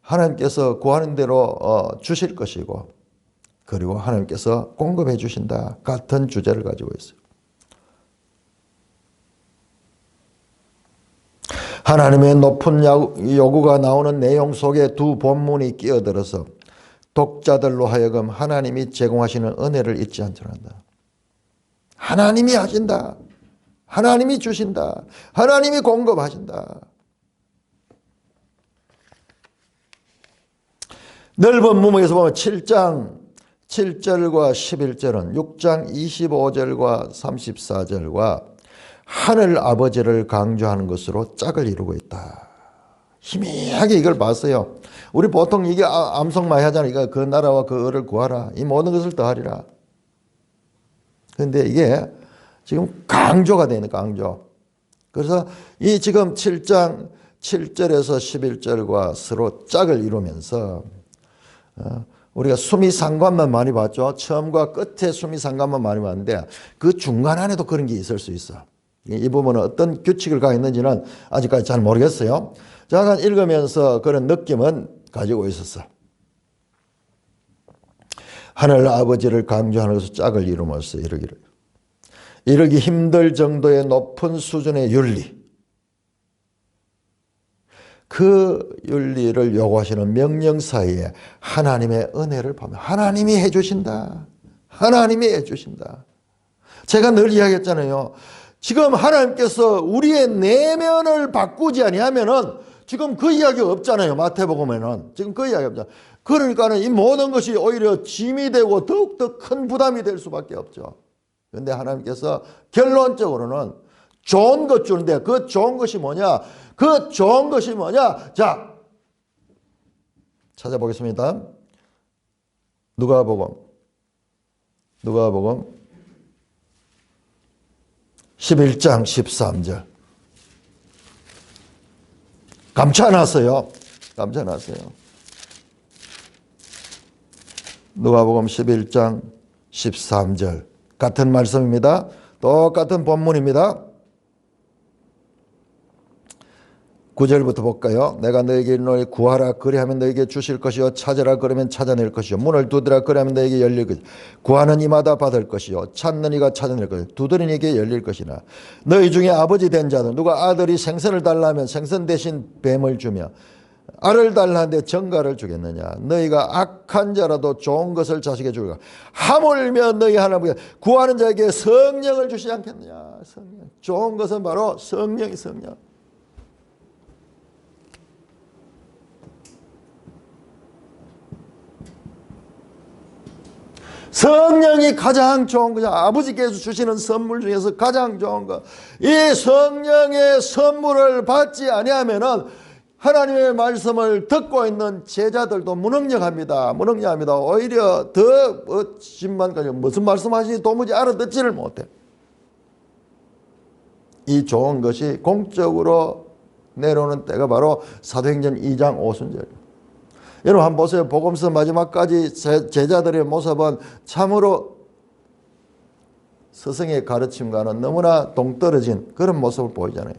하나님께서 구하는 대로 주실 것이고 그리고 하나님께서 공급해 주신다. 같은 주제를 가지고 있어요. 하나님의 높은 요구가 나오는 내용 속에 두 본문이 끼어들어서 독자들로 하여금 하나님이 제공하시는 은혜를 잊지 않도록 한다. 하나님이 하신다. 하나님이 주신다. 하나님이 공급하신다. 넓은 문맥에서 보면 7장 7절과 11절은 6장 25절과 34절과 하늘 아버지를 강조하는 것으로 짝을 이루고 있다. 희미하게 이걸 봤어요. 우리 보통 이게 암송 많이 하잖아요. 이거 그 나라와 그 을을 구하라. 이 모든 것을 더하리라. 그런데 이게 지금 강조가 되는 강조. 그래서 이 지금 7장 7절에서 11절과 서로 짝을 이루면서 우리가 수미상관만 많이 봤죠. 처음과 끝에 수미상관만 많이 봤는데 그 중간 안에도 그런 게 있을 수 있어. 이 부분은 어떤 규칙을 가했는지는 아직까지 잘 모르겠어요. 잠깐 읽으면서 그런 느낌은 가지고 있었어. 하늘 아버지를 강조하는 것을 짝을 이루면서 이르기 힘들 정도의 높은 수준의 윤리, 그 윤리를 요구하시는 명령 사이에 하나님의 은혜를 보면 하나님이 해주신다. 하나님이 해주신다. 제가 늘 이야기했잖아요. 지금 하나님께서 우리의 내면을 바꾸지 아니하면은 지금 그 이야기 없잖아요. 마태복음에는 지금 그 이야기 없잖아요. 그러니까는 이 모든 것이 오히려 짐이 되고 더욱더 큰 부담이 될 수밖에 없죠. 그런데 하나님께서 결론적으로는 좋은 것 주는데 그 좋은 것이 뭐냐? 그 좋은 것이 뭐냐? 자, 찾아보겠습니다. 누가복음 11장 13절. 감춰놨어요. 누가복음 11장 13절. 같은 말씀입니다. 똑같은 본문입니다. 9절부터 볼까요? 내가 너에게 이르노니 구하라 그리하면 너에게 주실 것이요 찾으라 그러면 찾아낼 것이요 문을 두드라 그리하면 너에게 열릴 것이요 구하는 이마다 받을 것이요 찾는 이가 찾아낼 것이요 두드리는 이에게 열릴 것이나 너희 중에 아버지 된 자들 누가 아들이 생선을 달라면 생선 대신 뱀을 주며 알을 달라는데 정갈을 주겠느냐. 너희가 악한 자라도 좋은 것을 자식에게 주라. 하물며 너희 하나님께 구하는 자에게 성령을 주시지 않겠느냐. 성령. 좋은 것은 바로 성령. 성령이 가장 좋은 거죠. 아버지께서 주시는 선물 중에서 가장 좋은 거. 이 성령의 선물을 받지 아니하면은 하나님의 말씀을 듣고 있는 제자들도 무능력합니다. 오히려 더 심만까지 무슨 말씀하시는지 도무지 알아듣지를 못해. 이 좋은 것이 공적으로 내려오는 때가 바로 사도행전 2장 5순절. 여러분 한번 보세요. 복음서 마지막까지 제자들의 모습은 참으로 스승의 가르침과는 너무나 동떨어진 그런 모습을 보이잖아요.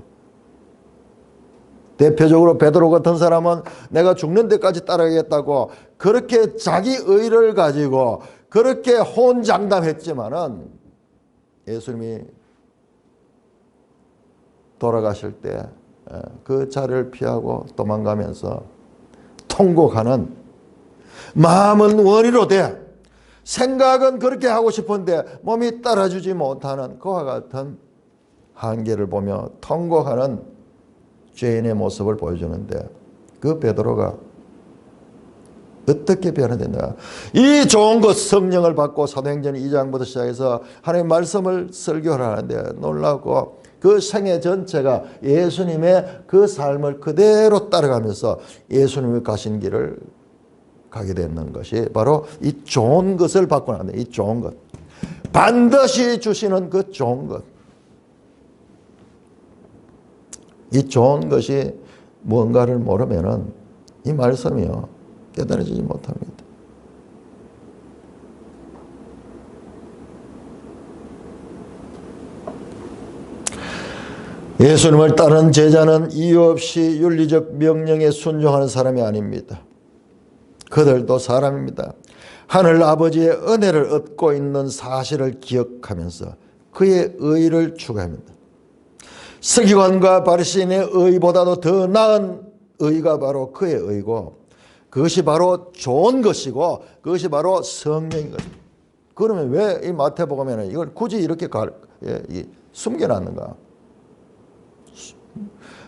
대표적으로 베드로 같은 사람은 내가 죽는 데까지 따라가겠다고 그렇게 자기 의를 가지고 그렇게 호언장담했지만은 예수님이 돌아가실 때 그 자리를 피하고 도망가면서 통곡하는, 마음은 원이로 돼 생각은 그렇게 하고 싶은데 몸이 따라주지 못하는 그와 같은 한계를 보며 통곡하는 죄인의 모습을 보여주는데, 그 베드로가 어떻게 변화된다. 이 좋은 것 성령을 받고 사도행전 2장부터 시작해서 하나님의 말씀을 설교를 하는데 놀랍고, 그 생애 전체가 예수님의 그 삶을 그대로 따라가면서 예수님이 가신 길을 가게 되는 것이 바로 이 좋은 것을 받고 나는데, 이 좋은 것, 반드시 주시는 그 좋은 것, 이 좋은 것이 무언가를 모르면은 이 말씀이요 깨달아지지 못합니다. 예수님을 따르는 제자는 이유 없이 윤리적 명령에 순종하는 사람이 아닙니다. 그들도 사람입니다. 하늘 아버지의 은혜를 얻고 있는 사실을 기억하면서 그의 의를 추구합니다. 서기관과 바리새인의 의보다도 더 나은 의가 바로 그의 의고, 그것이 바로 좋은 것이고 그것이 바로 성령인 것입니다. 그러면 왜 이 마태복음에는 이걸 굳이 이렇게 숨겨놨는가?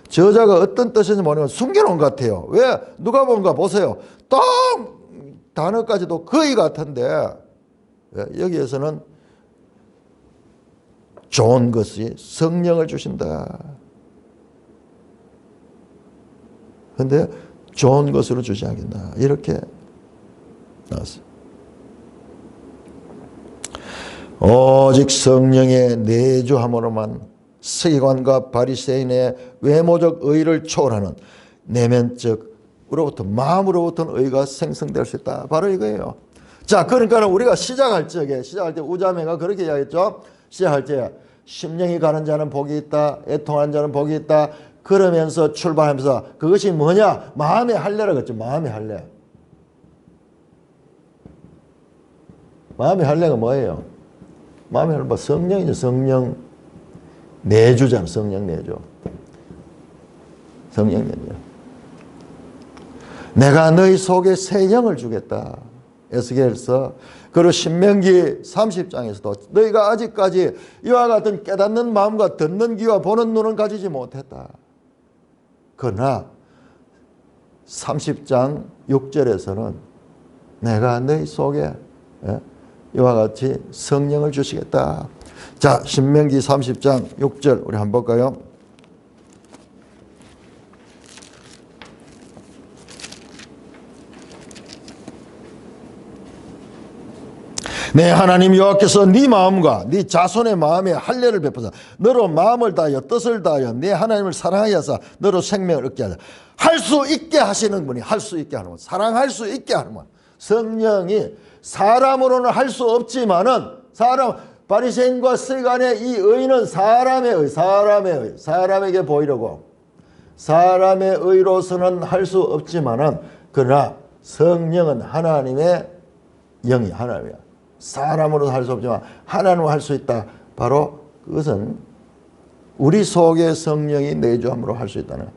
저자가 어떤 뜻인지 모르면 숨겨놓은 것 같아요. 왜? 누가 본가 보세요. 딱 단어까지도 거의 같은데 여기에서는 좋은 것이 성령을 주신다. 그런데 좋은 것으로 주지 않겠나 이렇게 나왔어요. 오직 성령의 내주함으로만 서기관과 바리새인의 외모적 의를 초월하는 내면적으로부터 마음으로부터는 의가 생성될 수 있다. 바로 이거예요. 자, 그러니까 우리가 시작할 때 우자매가 그렇게 이야기했죠. 시작할 때 심령이 가는 자는 복이 있다, 애통하는 자는 복이 있다. 그러면서 출발하면서 그것이 뭐냐? 마음의 할례라고 했죠. 마음의 할례. 마음의 할례가 뭐예요? 마음의 할례가 성령이죠. 성령 내주잖아. 성령 내주. 성령 내주. 내가 너희 속에 새 영을 주겠다. 에스겔서, 그리고 신명기 30장에서도 너희가 아직까지 이와 같은 깨닫는 마음과 듣는 귀와 보는 눈은 가지지 못했다. 그러나 30장 6절에서는 내가 너희 속에 이와 같이 성령을 주시겠다. 자, 신명기 30장 6절 우리 한번 볼까요? 내 하나님 여호와께서 네 마음과 네 자손의 마음에 할례를 베푸사 너로 마음을 다하여 뜻을 다하여 네 하나님을 사랑하여 하사 너로 생명을 얻게 하자. 할 수 있게 하시는 분이 할 수 있게 하는 분, 사랑할 수 있게 하는 분. 성령이 사람으로는 할 수 없지만은 바리새인과 서기관의 이 의는 사람의 의, 사람에게 보이려고 사람의 의로서는 할 수 없지만은 그러나 성령은 하나님의 영이 하나님이야. 사람으로는 할 수 없지만 하나님은 할 수 있다. 바로 그것은 우리 속에 성령이 내주함으로 할 수 있다는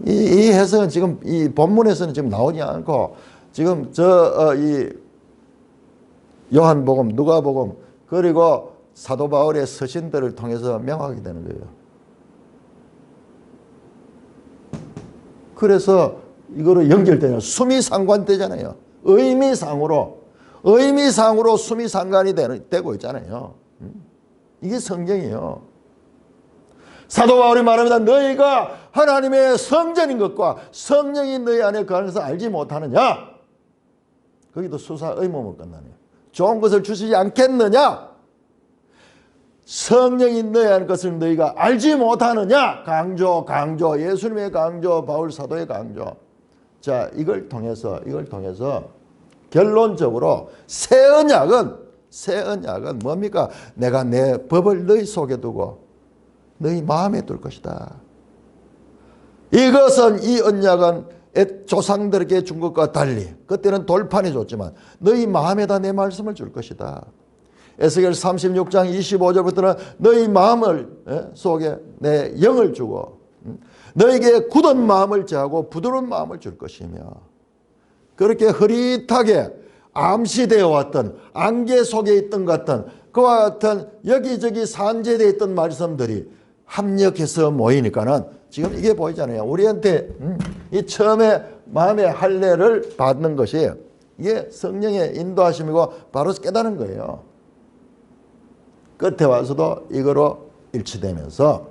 이 해석은 지금 이 본문에서는 지금 나오지 않고 지금 이 요한복음, 누가복음 그리고 사도 바울의 서신들을 통해서 명확하게 되는 거예요. 그래서 이거로 연결되냐 숨이 상관되잖아요. 의미상으로 숨이 상관이 되고 있잖아요. 이게 성경이에요. 사도 바울이 말합니다. 너희가 하나님의 성전인 것과 성령이 너희 안에 거하는 것을 알지 못하느냐. 거기도 수사 의문문 끝나네요. 좋은 것을 주시지 않겠느냐. 성령이 너희 안에 것을 너희가 알지 못하느냐. 강조 예수님의 강조, 바울 사도의 강조. 자, 이걸 통해서 결론적으로 새 언약은 뭡니까? 내가 내 법을 너희 속에 두고 너희 마음에 둘 것이다. 이것은 이 언약은 조상들에게 준 것과 달리 그때는 돌판에 줬지만 너희 마음에다 내 말씀을 줄 것이다. 에스겔 36장 25절부터는 너희 마음을 속에 내 영을 주고 너에게 굳은 마음을 제하고 부드러운 마음을 줄 것이며 그렇게 흐릿하게 암시되어 왔던 안개 속에 있던 것 같은 그와 같은 여기저기 산재되어 있던 말씀들이 합력해서 모이니까는 지금 이게 보이잖아요. 우리한테 이 처음에 마음의 할례를 받는 것이 이게 성령의 인도하심이고 바로 깨달은 거예요. 끝에 와서도 이거로 일치되면서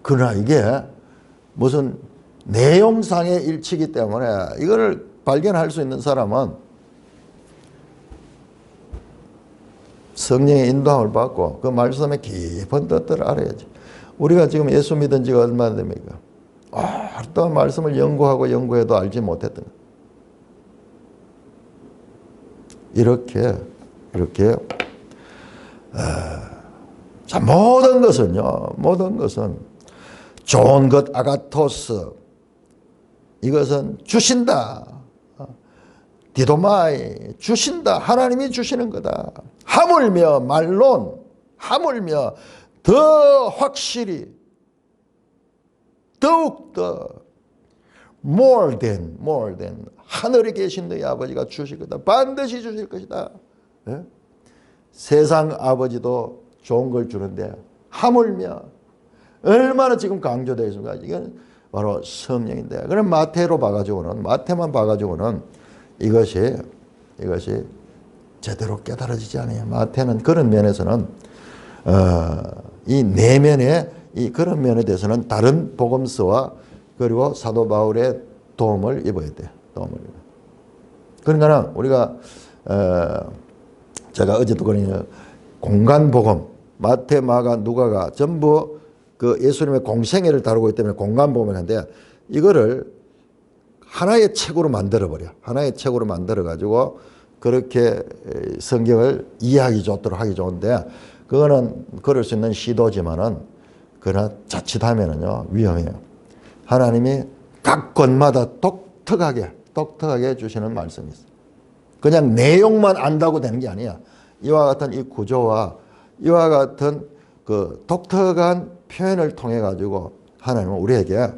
그러나 이게 무슨 내용상의 일치이기 때문에 이거를 발견할 수 있는 사람은 성령의 인도함을 받고 그 말씀의 깊은 뜻들을 알아야지. 우리가 지금 예수 믿은 지가 얼마나 됩니까? 또 말씀을 연구하고 연구해도 알지 못했던 이렇게 자, 모든 것은 좋은 것 아가토스 이것은 주신다. 디도마이 주신다. 하나님이 주시는 거다. 하물며 말론 하물며 더 확실히 더욱더 more than 하늘에 계신 너희 아버지가 주실 거다. 반드시 주실 것이다. 네? 세상 아버지도 좋은 걸 주는데 하물며 얼마나 지금 강조되어 있습니까? 이건 바로 성령인데 그럼 마태만 봐가지고는 이것이 제대로 깨달아지지 않아요. 마태는 그런 면에서는 이 내면의 이 그런 면에 대해서는 다른 복음서와 그리고 사도 바울의 도움을 입어야 돼요. 그러니까 우리가 제가 어제도 그러니 공간 복음 마태, 마가, 누가가 전부 그 예수님의 공생애를 다루고 있기 때문에 공간 복음을 하는데 이거를 하나의 책으로 만들어버려. 하나의 책으로 만들어가지고 그렇게 성경을 이해하기 좋도록 하기 좋은데 그거는 그럴 수 있는 시도지만은 그러나 자칫하면은요 위험해요. 하나님이 각 권마다 독특하게 주시는 말씀이 있어요. 그냥 내용만 안다고 되는 게 아니야. 이와 같은 이 구조와 이와 같은 그 독특한 표현을 통해 가지고 하나님은 우리에게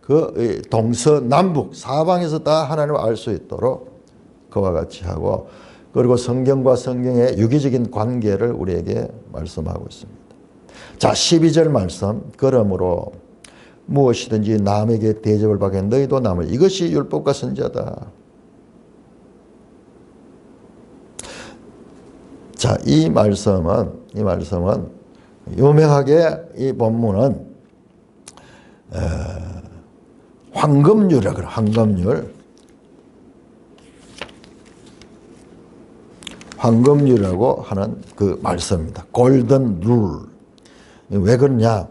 그 동서남북 사방에서 다 하나님을 알 수 있도록 그와 같이 하고 그리고 성경과 성경의 유기적인 관계를 우리에게 말씀하고 있습니다. 자, 12절 말씀. 그러므로 무엇이든지 남에게 대접을 받게 너희도 남을 이것이 율법과 선지자다. 자, 이 말씀은 유명하게 이 본문은 황금률이라고 그래요. 황금률이라고 하는 그 말씀입니다. 골든 룰. 왜 그러냐?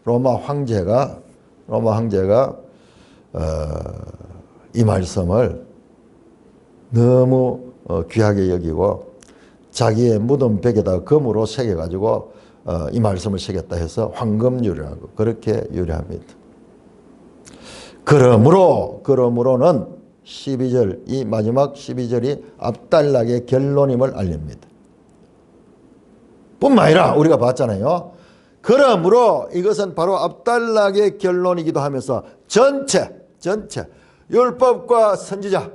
로마 황제가 이 말씀을 너무 귀하게 여기고 자기의 무덤 벽에다 금으로 새겨가지고 이 말씀을 새겼다 해서 황금률이라고 그렇게 유래합니다. 그러므로는 12절 이 마지막 12절이 앞단락의 결론임을 알립니다. 뿐만 아니라 우리가 봤잖아요. 그러므로 이것은 바로 앞단락의 결론이기도 하면서 전체 율법과 선지자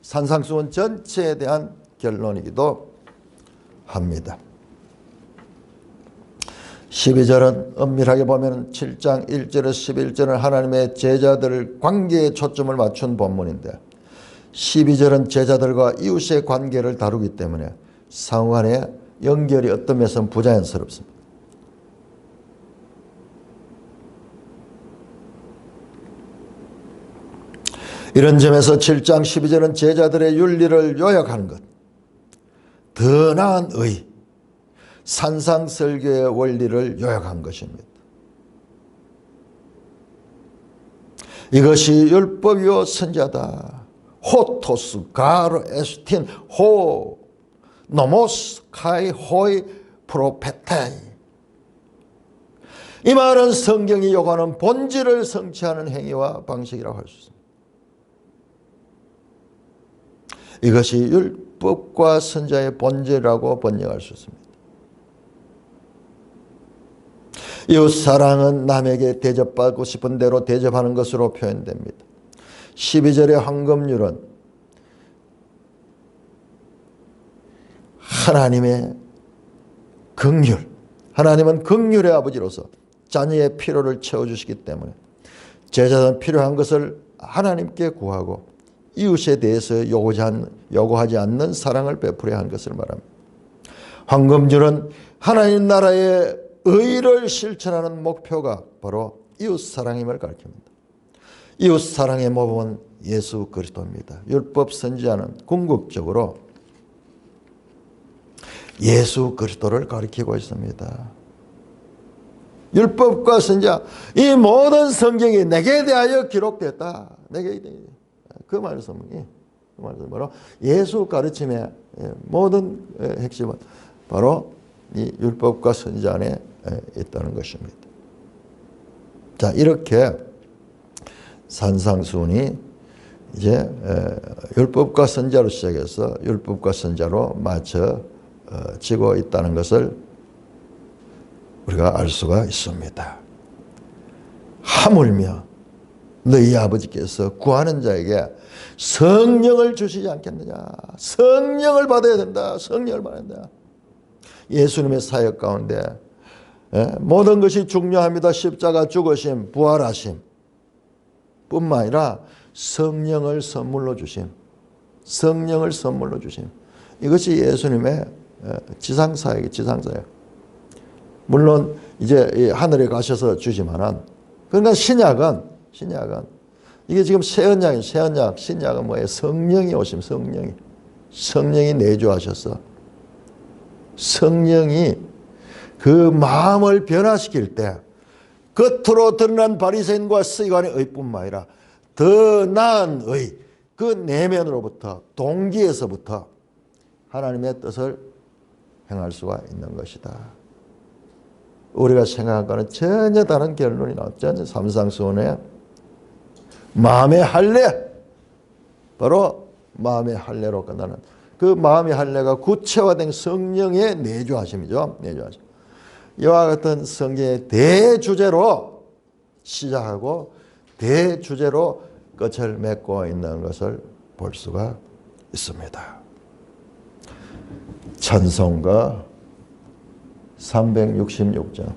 산상수훈 전체에 대한 결론이기도 합니다. 12절은 엄밀하게 보면 7장 1절에서 11절은 하나님의 제자들 관계에 초점을 맞춘 본문인데 12절은 제자들과 이웃의 관계를 다루기 때문에 상호간의 연결이 어떤 면에서는 부자연스럽습니다. 이런 점에서 7장 12절은 제자들의 윤리를 요약하는 것, 더 나은 의, 산상설교의 원리를 요약한 것입니다. 이것이 율법이요 선지자다. 호토스 가르 에스틴 호 노모스 카이 호이 프로페타이. 이 말은 성경이 요구하는 본질을 성취하는 행위와 방식이라고 할 수 있습니다. 이것이 율법과 선지자의 본질이라고 번역할 수 있습니다. 이웃사랑은 남에게 대접받고 싶은 대로 대접하는 것으로 표현됩니다. 12절의 황금률은 하나님의 긍휼, 하나님은 긍휼의 아버지로서 자녀의 필요를 채워주시기 때문에 제자는 필요한 것을 하나님께 구하고 이웃에 대해서 요구하지 않는 사랑을 베풀어야 하는 것을 말합니다. 황금률은 하나님 나라의 의를 실천하는 목표가 바로 이웃사랑임을 가르칩니다. 이웃사랑의 모범은 예수 그리스도입니다. 율법 선지자는 궁극적으로 예수 그리스도를 가리키고 있습니다. 율법과 선지자, 이 모든 성경이 내게 대하여 기록됐다. 내게 그 말씀이 바로 예수 가르침의 모든 핵심은 바로 이 율법과 선지자 안에 있다는 것입니다. 자, 이렇게 산상수훈이 이제 율법과 선지자로 시작해서 율법과 선지자로 맞춰지고 있다는 것을 우리가 알 수가 있습니다. 하물며 너희 아버지께서 구하는 자에게 성령을 주시지 않겠느냐. 성령을 받아야 된다. 성령을 받아야 된다. 예수님의 사역 가운데 모든 것이 중요합니다. 십자가 죽으심, 부활하심 뿐만 아니라 성령을 선물로 주심. 성령을 선물로 주심. 이것이 예수님의 지상사역이 지상사역. 물론 이제 하늘에 가셔서 주지만은, 그러니까 신약은 이게 지금 새 언약이에요. 새 언약. 신약은 뭐예요? 성령이 오심. 성령이 내주하셔서 성령이 그 마음을 변화시킬 때 겉으로 드러난 바리새인과 서기관의 의뿐만 아니라 더 나은 의, 그 내면으로부터, 동기에서부터 하나님의 뜻을 행할 수가 있는 것이다. 우리가 생각한 거는 전혀 다른 결론이 나왔죠. 삼상수훈의 마음의 할례, 바로 마음의 할례로 끝나는 그 마음의 할례가 구체화된 성령의 내주하심이죠. 내주하심. 이와 같은 성경의 대주제로 시작하고 대주제로 끝을 맺고 있는 것을 볼 수가 있습니다. 찬송가 366장